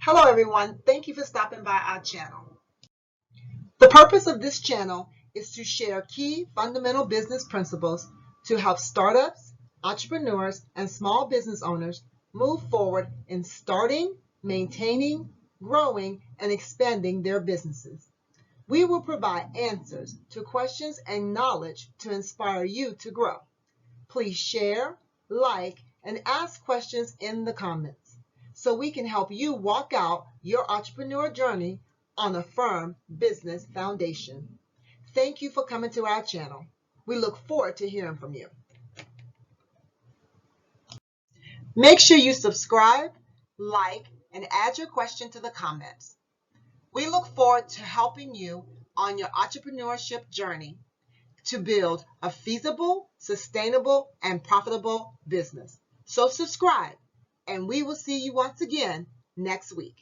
Hello everyone, thank you for stopping by our channel. The purpose of this channel is to share key fundamental business principles to help startups, entrepreneurs, and small business owners move forward in starting, maintaining, growing, and expanding their businesses. We will provide answers to questions and knowledge to inspire you to grow. Please share, like, and ask questions in the comments so we can help you walk out your entrepreneur journey on a firm business foundation. Thank you for coming to our channel. We look forward to hearing from you. Make sure you subscribe, like, and add your question to the comments. We look forward to helping you on your entrepreneurship journey to build a feasible, sustainable, and profitable business. So subscribe, and we will see you once again next week.